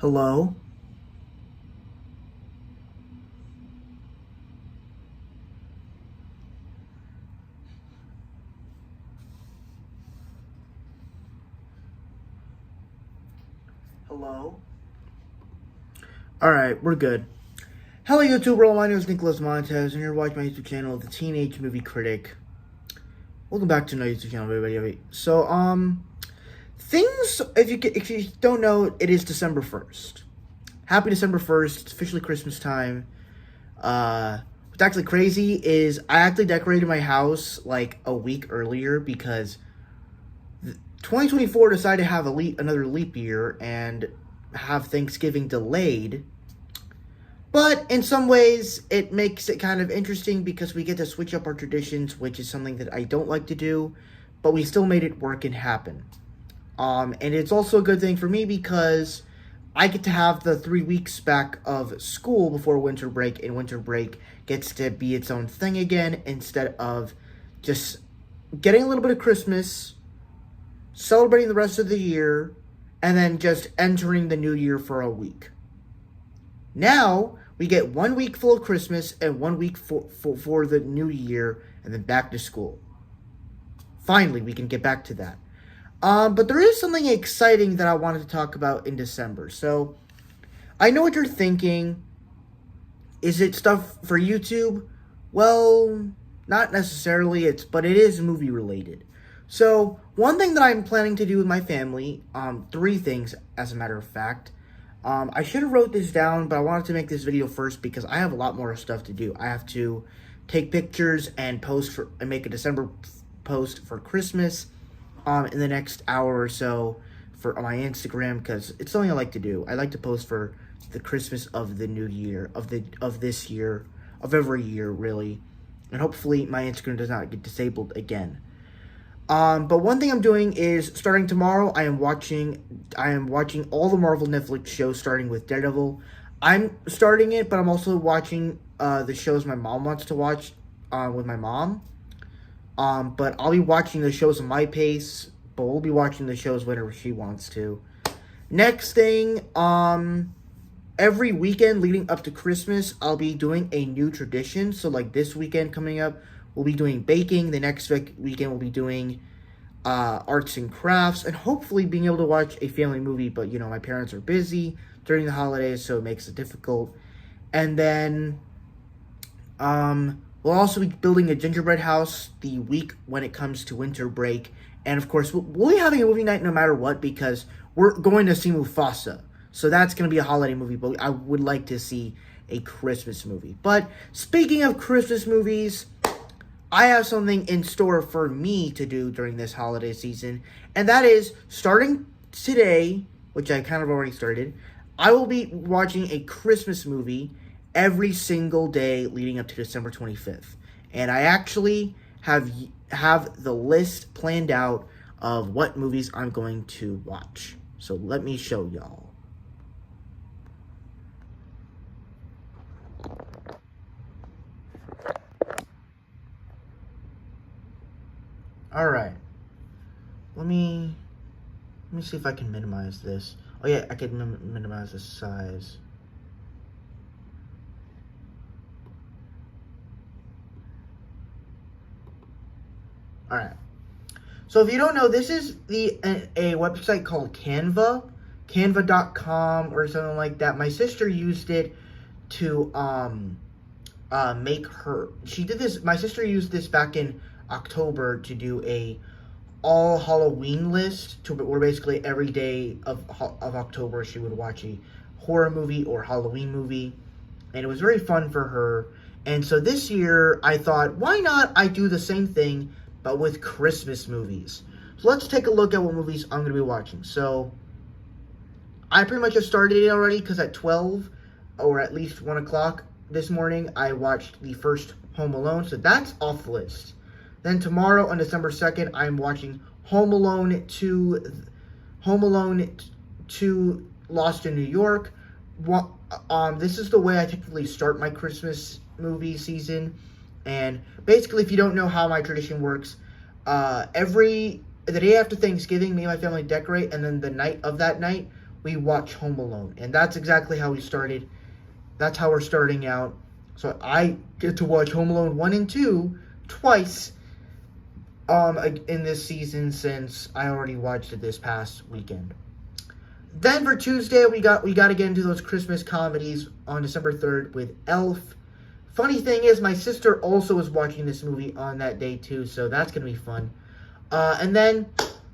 Hello? Hello? Alright, we're good. Hello YouTube world, my name is Nicholas Montez, and you're watching my YouTube channel, The Teenage Movie Critic. Welcome back to my YouTube channel, everybody. So, if you don't know, it is December 1st. Happy December 1st, it's officially Christmas time. What's actually crazy is I actually decorated my house like a week earlier because 2024 decided to have another leap year and have Thanksgiving delayed. But in some ways, it makes it kind of interesting because we get to switch up our traditions, which is something that I don't like to do, but we still made it work and happen. And it's also a good thing for me because I get to have the 3 weeks back of school before winter break, and winter break gets to be its own thing again instead of just getting a little bit of Christmas, celebrating the rest of the year, and then just entering the new year for a week. Now, we get 1 week full of Christmas and 1 week for the new year, and then back to school. Finally, we can get back to that. But there is something exciting that I wanted to talk about in December. So, I know what you're thinking. Is it stuff for YouTube? Well, not necessarily, but it is movie related. So, one thing that I'm planning to do with my family, 3 things as a matter of fact. I should have wrote this down, but I wanted to make this video first because I have a lot more stuff to do. I have to take pictures and make a December post for Christmas in the next hour or so for my Instagram, because it's something I like to do. I like to post for the Christmas of the new year, of this year, of every year really. And hopefully my Instagram does not get disabled again. But one thing I'm doing is, starting tomorrow, I am watching all the Marvel Netflix shows, starting with Daredevil. I'm starting it, but I'm also watching the shows my mom wants to watch with my mom. But I'll be watching the shows at my pace, but we'll be watching the shows whenever she wants to. Next thing, every weekend leading up to Christmas, I'll be doing a new tradition. So like this weekend coming up, we'll be doing baking. The next weekend we'll be doing arts and crafts, and hopefully being able to watch a family movie. But, you know, my parents are busy during the holidays, so it makes it difficult. And then we'll also be building a gingerbread house the week when it comes to winter break. And, of course, we'll be having a movie night no matter what because we're going to see Mufasa. So that's going to be a holiday movie, but I would like to see a Christmas movie. But speaking of Christmas movies, I have something in store for me to do during this holiday season, and that is, starting today, which I kind of already started, I will be watching a Christmas movie every single day leading up to December 25th. And I actually have the list planned out of what movies I'm going to watch. So let me show y'all. All right, let me see if I can minimize this. Oh yeah, I can minimize the size. All right. So if you don't know, this is a website called Canva, canva.com or something like that. My sister used it to make her. She did this. My sister used this back in October to do a all Halloween list, where basically every day of October she would watch a horror movie or Halloween movie, and it was very fun for her. And so this year I thought, why not I do the same thing but with Christmas movies? So let's take a look at what movies I'm going to be watching. So I pretty much have started it already because at 12 or at least 1 o'clock this morning I watched the first Home Alone, so that's off the list. Then tomorrow on December 2nd, I'm watching Home Alone 2 Lost in New York. This is the way I typically start my Christmas movie season. And basically, if you don't know how my tradition works, the day after Thanksgiving, me and my family decorate, and then the night of that night, we watch Home Alone. And that's exactly how we started. That's how we're starting out. So I get to watch Home Alone 1 and 2 twice in this season, since I already watched it this past weekend. Then for Tuesday, we got to get into those Christmas comedies on December 3rd with Elf. Funny thing is, my sister also was watching this movie on that day too, so that's going to be fun. And then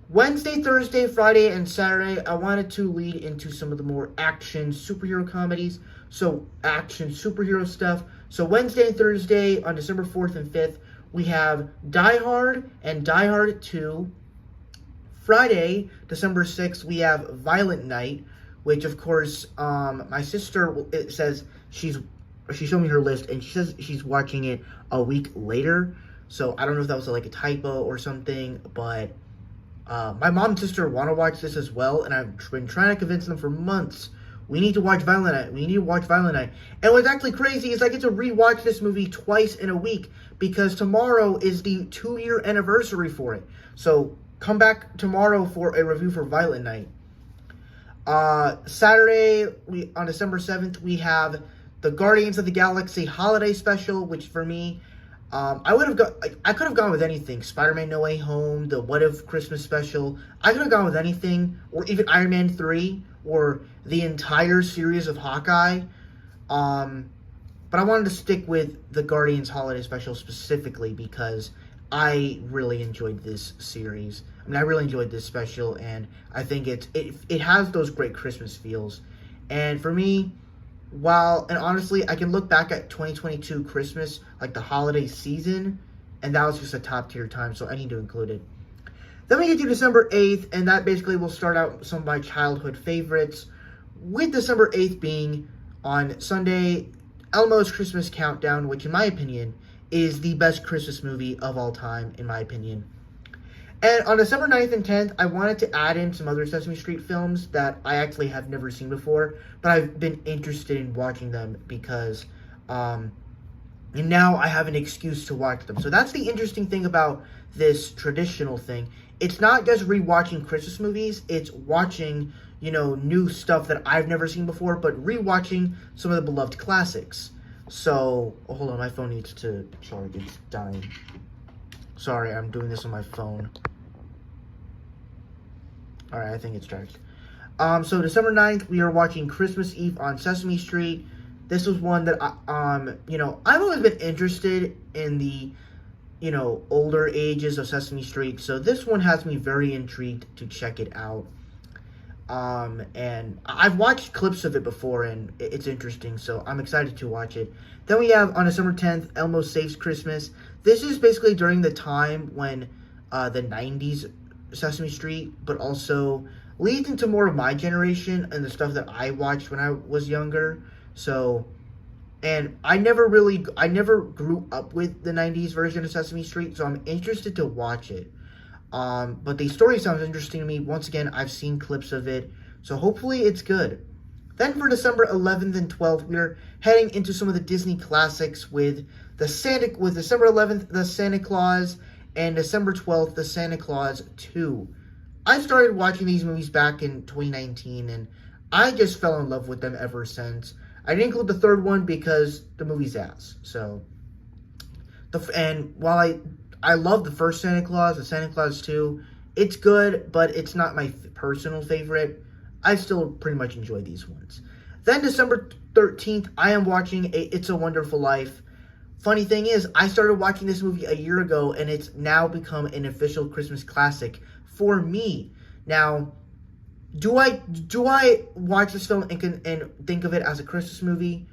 Wednesday, Thursday, Friday, and Saturday, I wanted to lead into some of the more action superhero comedies. So action superhero stuff. So Wednesday and Thursday on December 4th and 5th, we have Die Hard and Die Hard 2. Friday, December 6th, we have Violent Night, which of course, my sister says she showed me her list, and she says she's watching it a week later. So I don't know if that was like a typo or something, but my mom and sister want to watch this as well, and I've been trying to convince them for months. We need to watch Violent Night. We need to watch Violent Night. And what's actually crazy is I get to rewatch this movie twice in a week, because tomorrow is the 2-year anniversary for it. So come back tomorrow for a review for Violent Night. Saturday, on December 7th, we have the Guardians of the Galaxy Holiday Special, which for me, I could have gone with anything. Spider-Man No Way Home, the What If Christmas Special. I could have gone with anything, or even Iron Man 3, or the entire series of Hawkeye. But I wanted to stick with the Guardians Holiday Special specifically because I really enjoyed this series. I mean, I really enjoyed this special, and I think it has those great Christmas feels. And for me, and honestly, I can look back at 2022 Christmas, like the holiday season, and that was just a top tier time, so I need to include it. Then we get to December 8th, and that basically will start out some of my childhood favorites, with December 8th being on Sunday, Elmo's Christmas Countdown, which in my opinion is the best Christmas movie of all time, in my opinion. And on December 9th and 10th, I wanted to add in some other Sesame Street films that I actually have never seen before, but I've been interested in watching them because, and now I have an excuse to watch them. So that's the interesting thing about this traditional thing. It's not just rewatching Christmas movies, it's watching, new stuff that I've never seen before, but rewatching some of the beloved classics. So, hold on, my phone needs to charge, it's dying. Sorry, I'm doing this on my phone. Alright, I think it's charged. So December 9th, we are watching Christmas Eve on Sesame Street. This was one that, I've always been interested in the, older ages of Sesame Street. So this one has me very intrigued to check it out. And I've watched clips of it before, and it's interesting, so I'm excited to watch it. Then we have, on December 10th, Elmo Saves Christmas. This is basically during the time when the 90s Sesame Street, but also leads into more of my generation and the stuff that I watched when I was younger. So, and I never grew up with the 90s version of Sesame Street, so I'm interested to watch it. But the story sounds interesting to me. Once again, I've seen clips of it, so hopefully it's good. Then for December 11th and 12th, we're heading into some of the Disney classics with December 11th, The Santa Claus, and December 12th, The Santa Claus 2. I started watching these movies back in 2019, and I just fell in love with them ever since. I didn't include the third one because the movie's ass. So, and while I love the first Santa Claus, the Santa Claus 2, it's good, but it's not my personal favorite. I still pretty much enjoy these ones. Then December 13th, I am watching It's a Wonderful Life. Funny thing is, I started watching this movie a year ago, and it's now become an official Christmas classic for me. Now, do I watch this film and think of it as a Christmas movie?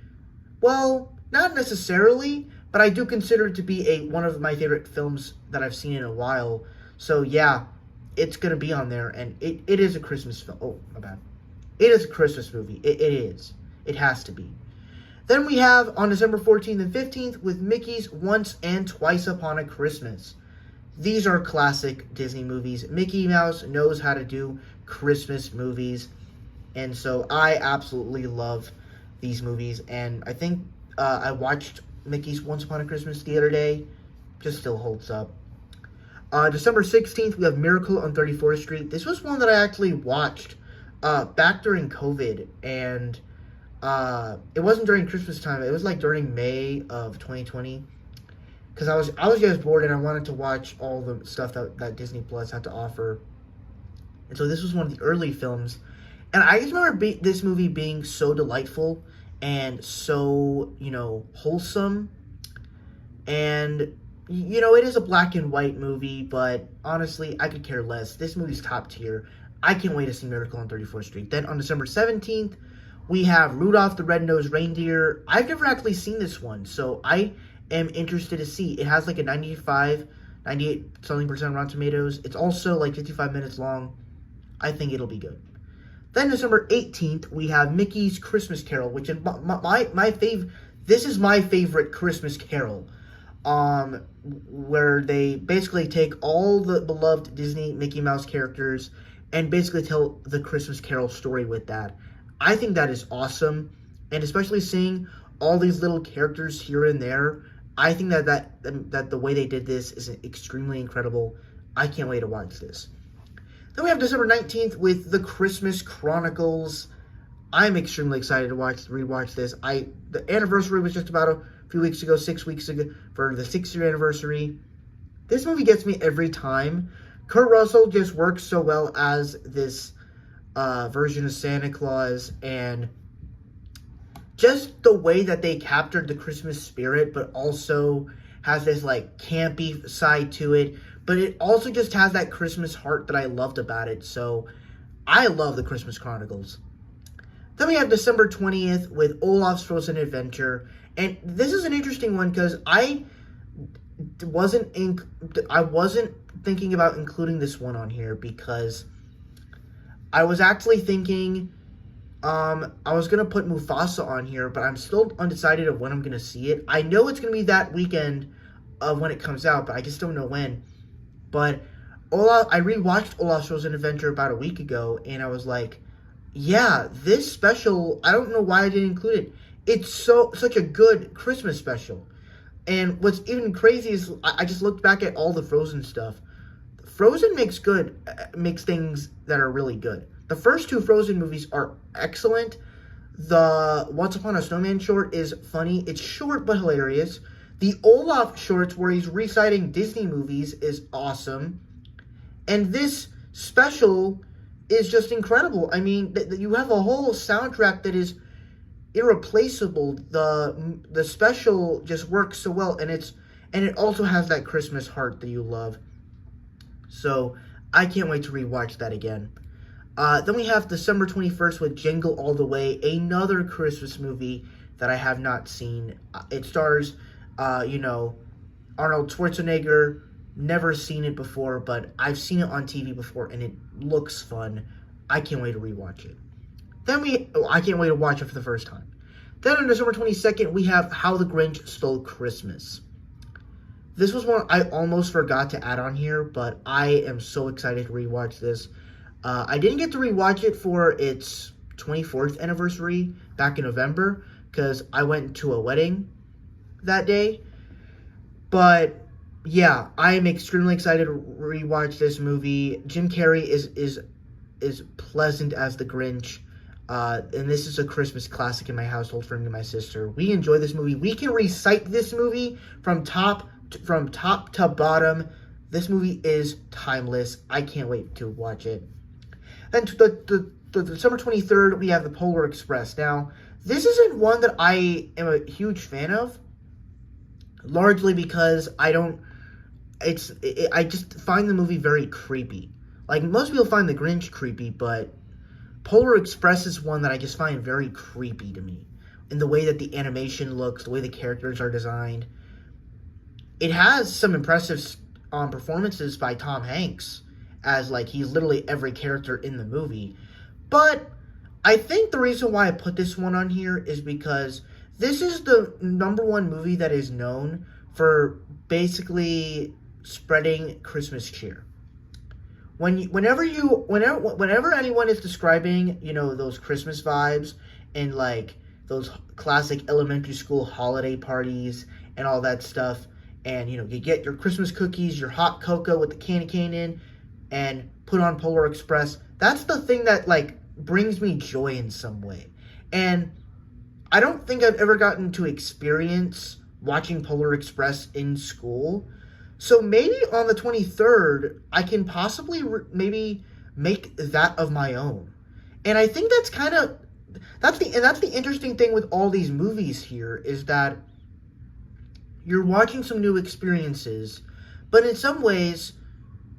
Well, not necessarily, but I do consider it to be one of my favorite films that I've seen in a while. So yeah, it's gonna be on there, and it is a Christmas film. Oh, my bad. It is a Christmas movie. It is. It has to be. Then we have on December 14th and 15th with Mickey's Once and Twice Upon a Christmas. These are classic Disney movies. Mickey Mouse knows how to do Christmas movies, and so I absolutely love these movies. And I think I watched Mickey's Once Upon a Christmas the other day. Just still holds up. December 16th, we have Miracle on 34th Street. This was one that I actually watched back during COVID, and it wasn't during Christmas time. It was like during May of 2020, because I was just bored and I wanted to watch all the stuff that Disney Plus had to offer. And so this was one of the early films, and I just remember this movie being so delightful and so wholesome. And it is a black and white movie, but honestly, I could care less. This movie's top tier. I can't wait to see Miracle on 34th Street. Then on December 17th, we have Rudolph the Red-Nosed Reindeer. I've never actually seen this one, so I am interested to see. It has like a 98 something percent Rotten Tomatoes. It's also like 55 minutes long. I think it'll be good. Then December 18th, we have Mickey's Christmas Carol, which is my favorite. This is my favorite Christmas Carol. Where they basically take all the beloved Disney Mickey Mouse characters and basically tell the Christmas Carol story with that. I think that is awesome, and especially seeing all these little characters here and there, I think that the way they did this is extremely incredible. I can't wait to watch this. Then we have December 19th with The Christmas Chronicles. I'm extremely excited to rewatch this. The anniversary was just about a few weeks ago, 6 weeks ago, for the 6-year anniversary. This movie gets me every time. Kurt Russell just works so well as this version of Santa Claus, and just the way that they captured the Christmas spirit, but also has this like campy side to it, but it also just has that Christmas heart that I loved about it. So I love The Christmas Chronicles. Then we have December 20th with Olaf's Frozen Adventure. And this is an interesting one because I wasn't thinking about including this one on here because I was actually thinking I was going to put Mufasa on here, but I'm still undecided of when I'm going to see it. I know it's going to be that weekend of when it comes out, but I just don't know when. But I rewatched Olaf's Frozen Adventure about a week ago, and I was like, yeah, this special, I don't know why I didn't include it. It's such a good Christmas special. And what's even crazy is I just looked back at all the Frozen stuff. Frozen makes things that are really good. The first two Frozen movies are excellent. The Once Upon a Snowman short is funny. It's short but hilarious. The Olaf shorts where he's reciting Disney movies is awesome. And this special is just incredible. I mean, you have a whole soundtrack that is irreplaceable. The special just works so well, and it also has that Christmas heart that you love. So I can't wait to rewatch that again. Then we have December 21st with Jingle All the Way, another Christmas movie that I have not seen. It stars, Arnold Schwarzenegger. Never seen it before, but I've seen it on TV before, and it looks fun. I can't wait to rewatch it. I can't wait to watch it for the first time. Then on December 22nd, we have How the Grinch Stole Christmas. This was one I almost forgot to add on here, but I am so excited to rewatch this. I didn't get to rewatch it for its 24th anniversary back in November, because I went to a wedding that day. But yeah, I am extremely excited to rewatch this movie. Jim Carrey is pleasant as the Grinch. And this is a Christmas classic in my household for me and my sister. We enjoy this movie. We can recite this movie from top to bottom. This movie is timeless. I can't wait to watch it. Then the December 23rd, we have The Polar Express. Now, this isn't one that I am a huge fan of, largely because I just find the movie very creepy. Like, most people find The Grinch creepy, but Polar Express is one that I just find very creepy to me. In the way that the animation looks, the way the characters are designed. It has some impressive performances by Tom Hanks, as like he's literally every character in the movie. But I think the reason why I put this one on here is because this is the #1 movie that is known for basically spreading Christmas cheer. Whenever anyone is describing, those Christmas vibes and like those classic elementary school holiday parties and all that stuff, and you get your Christmas cookies, your hot cocoa with the candy cane in, and put on Polar Express. That's the thing that like brings me joy in some way. And I don't think I've ever gotten to experience watching Polar Express in school. So maybe on the 23rd, I can possibly maybe make that of my own. And I think that's the interesting thing with all these movies here is that you're watching some new experiences, but in some ways,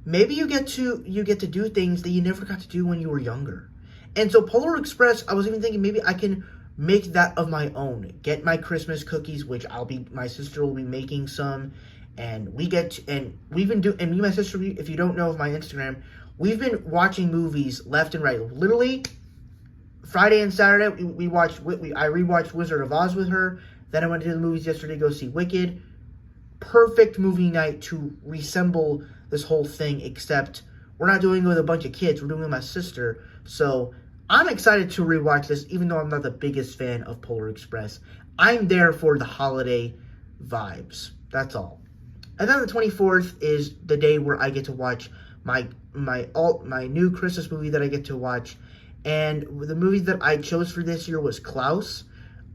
maybe you get to do things that you never got to do when you were younger. And so Polar Express, I was even thinking maybe I can make that of my own. Get my Christmas cookies, which my sister will be making some, and we've been doing, and me and my sister, if you don't know of my Instagram, we've been watching movies left and right. Literally, Friday and Saturday, I rewatched Wizard of Oz with her. Then I went to the movies yesterday to go see Wicked. Perfect movie night to reassemble this whole thing, except we're not doing it with a bunch of kids. We're doing it with my sister. So I'm excited to rewatch this, even though I'm not the biggest fan of Polar Express. I'm there for the holiday vibes. That's all. And then the 24th is the day where I get to watch my new Christmas movie that I get to watch. And the movie that I chose for this year was Klaus.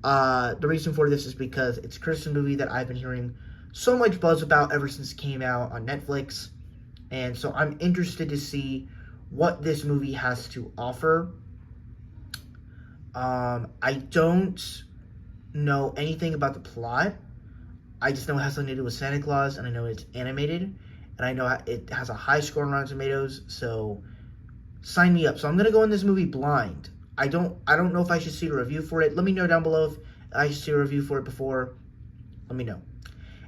The reason for this is because it's a Christmas movie that I've been hearing so much buzz about ever since it came out on Netflix. And so I'm interested to see what this movie has to offer. I don't know anything about the plot. I just know it has something to do with Santa Claus, and I know it's animated, and I know it has a high score on Rotten Tomatoes, so sign me up. So I'm going to go in this movie blind. I don't know if I should see a review for it. Let me know down below if I should see a review for it before. Let me know.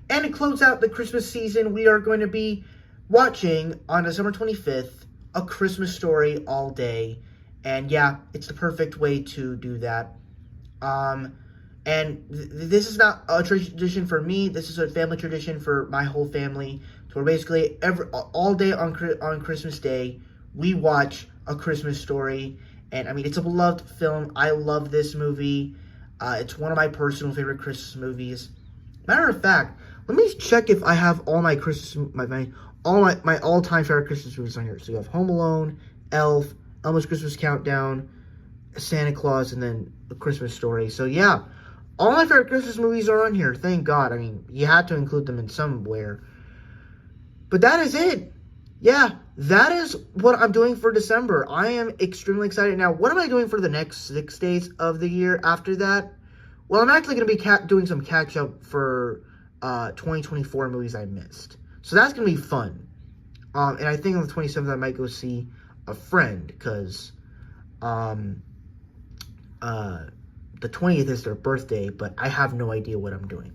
And to close out the Christmas season, we are going to be watching on December 25th, A Christmas Story all day. And yeah, it's the perfect way to do that. And this is not a tradition for me. This is a family tradition for my whole family. So we're basically all day on Christmas Day, we watch A Christmas Story. And I mean, it's a beloved film. I love this movie. It's one of my personal favorite Christmas movies. Matter of fact, let me check if I have all my my all-time favorite Christmas movies on here. So you have Home Alone, Elf, Elmo's Christmas Countdown, Santa Claus, and then A Christmas Story. So yeah, all my favorite Christmas movies are on here. Thank God. I mean, you had to include them in somewhere. But that is it. Yeah, that is what I'm doing for December. I am extremely excited. Now, what am I doing for the next 6 days of the year after that? Well, I'm actually going to be doing some catch-up for 2024 movies I missed. So that's going to be fun. And I think on the 27th, I might go see a friend, because the 20th is their birthday, but I have no idea what I'm doing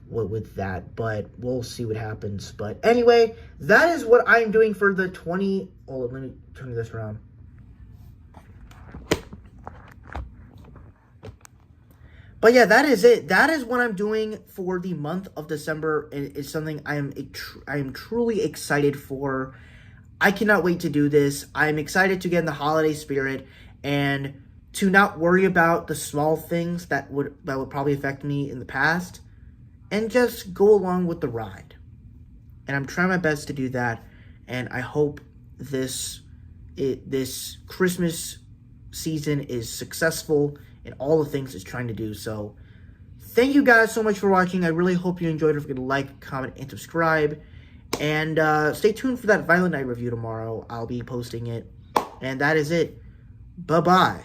with that, but we'll see what happens. But anyway, that is what I'm doing for the let me turn this around. But yeah, that is it. That is what I'm doing for the month of December. It's something I am truly excited for. I cannot wait to do this. I'm excited to get in the holiday spirit and to not worry about the small things that would probably affect me in the past, and just go along with the ride. And I'm trying my best to do that, and I hope this Christmas season is successful in all the things it's trying to do. So thank you guys so much for watching. I really hope you enjoyed. Don't forget to like, comment, and subscribe. And stay tuned for that Violent Night review tomorrow. I'll be posting it. And that is it. Bye-bye.